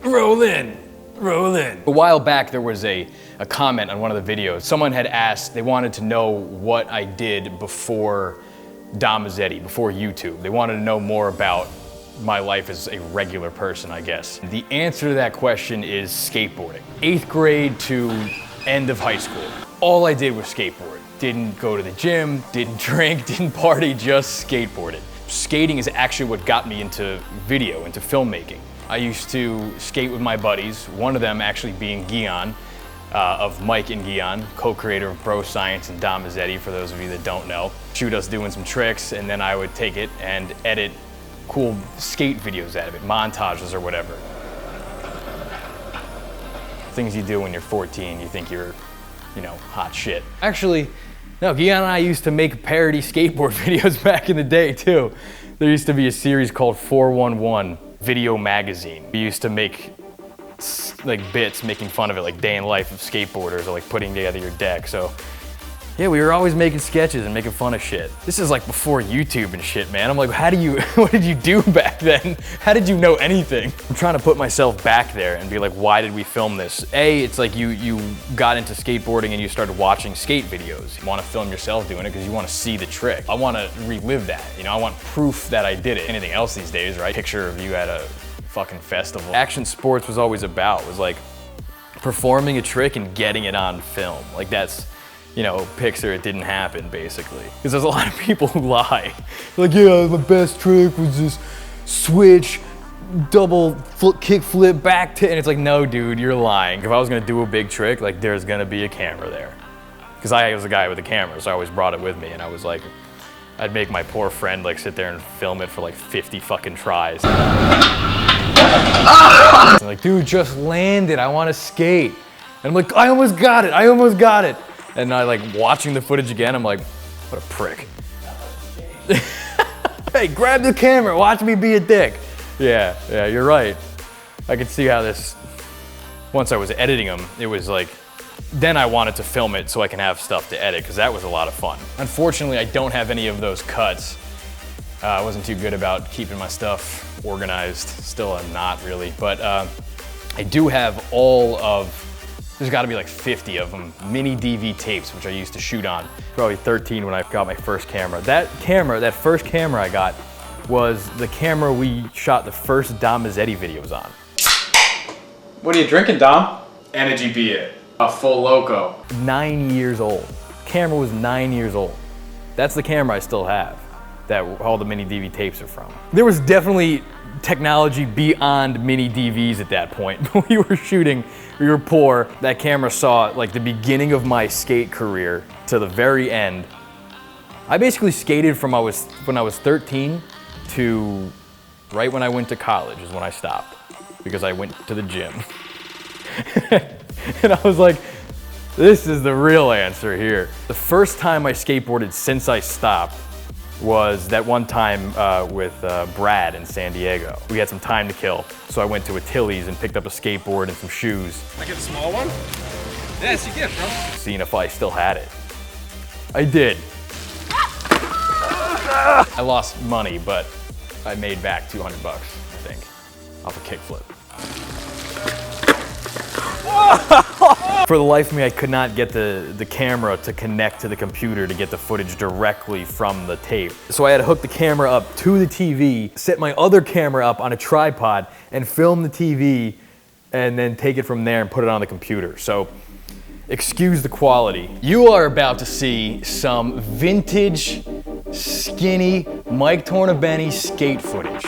roll in, roll in. A while back, there was a comment on one of the videos. Someone had asked, they wanted to know what I did before Mazzetti, before YouTube. They wanted to know more about my life as a regular person, I guess. The answer to that question is skateboarding. 8th grade to end of high school. All I did was skateboard. Didn't go to the gym, didn't drink, didn't party, just skateboarded. Skating is actually what got me into video, into filmmaking. I used to skate with my buddies, one of them actually being Guion, of Mike and Guion, co-creator of Bro Science and Mazzetti, for those of you that don't know. Shoot us doing some tricks, and then I would take it and edit cool skate videos out of it, montages or whatever. Things you do when you're 14, you think you're, you know, hot shit. Actually, no, Guion and I used to make parody skateboard videos back in the day too. There used to be a series called 411 Video Magazine. We used to make like bits making fun of it, like day in life of skateboarders or like putting together your deck. So yeah, we were always making sketches and making fun of shit. This is like before YouTube and shit, man. I'm like, how do you, what did you do back then? How did you know anything? I'm trying to put myself back there and be like, why did we film this? A, it's like you got into skateboarding and you started watching skate videos. You want to film yourself doing it because you want to see the trick. I want to relive that. You know, I want proof that I did it. Anything else these days, right? Picture of you at a fucking festival. Action sports was always about, was like performing a trick and getting it on film. Like that's, you know, picture it didn't happen, basically. Because there's a lot of people who lie. Like, yeah, my best trick was just switch, double kick flip back to, and it's like, no, dude, you're lying. If I was gonna do a big trick, like, there's gonna be a camera there. Because I was a guy with a camera, so I always brought it with me, and I was like, I'd make my poor friend like sit there and film it for like 50 fucking tries. I'm like, dude, just land it, I wanna skate. And I'm like, I almost got it, I almost got it. And I like watching the footage again, I'm like, what a prick. Hey, grab the camera, watch me be a dick. Yeah, you're right. I could see how this, once I was editing them, it was like, then I wanted to film it so I can have stuff to edit, because that was a lot of fun. Unfortunately, I don't have any of those cuts. I wasn't too good about keeping my stuff organized. Still am not really, but I do have all of, there's gotta be like 50 of them, mini DV tapes, which I used to shoot on. Probably 13 when I got my first camera. That first camera I got was the camera we shot the first Mazzetti videos on. What are you drinking, Dom? Energy beer. A full loco. 9 years old. Camera was 9 years old. That's the camera I still have, that all the mini DV tapes are from. There was definitely technology beyond mini DVs at that point. We were shooting, we were poor. That camera saw like the beginning of my skate career to the very end. I basically skated from when I was 13 to right when I went to college is when I stopped, because I went to the gym. And I was like, this is the real answer here. The first time I skateboarded since I stopped was that one time with Brad in San Diego. We had some time to kill, so I went to a Tilly's and picked up a skateboard and some shoes. I get a small one? Yeah, it's your gift, bro. Seeing if I still had it. I did. I lost money, but I made back 200 bucks, I think, off a kickflip. For the life of me, I could not get the camera to connect to the computer to get the footage directly from the tape. So I had to hook the camera up to the TV, set my other camera up on a tripod, and film the TV, and then take it from there and put it on the computer. So, excuse the quality. You are about to see some vintage, skinny Mike Tornabene skate footage.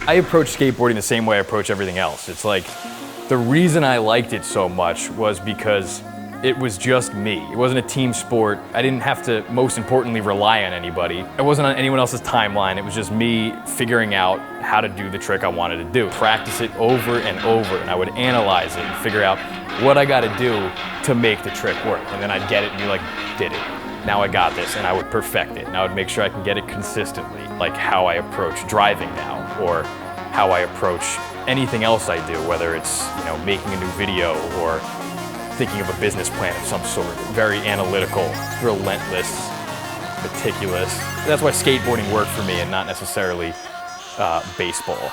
I approach skateboarding the same way I approach everything else. It's like, the reason I liked it so much was because it was just me. It wasn't a team sport. I didn't have to, most importantly, rely on anybody. It wasn't on anyone else's timeline. It was just me figuring out how to do the trick I wanted to do. Practice it over and over, and I would analyze it and figure out what I gotta do to make the trick work. And then I'd get it and be like, did it. Now I got this, and I would perfect it. And I would make sure I can get it consistently, like how I approach driving now, or how I approach anything else I do, whether it's, you know, making a new video or thinking of a business plan of some sort. Very analytical, relentless, meticulous. That's why skateboarding worked for me and not necessarily baseball.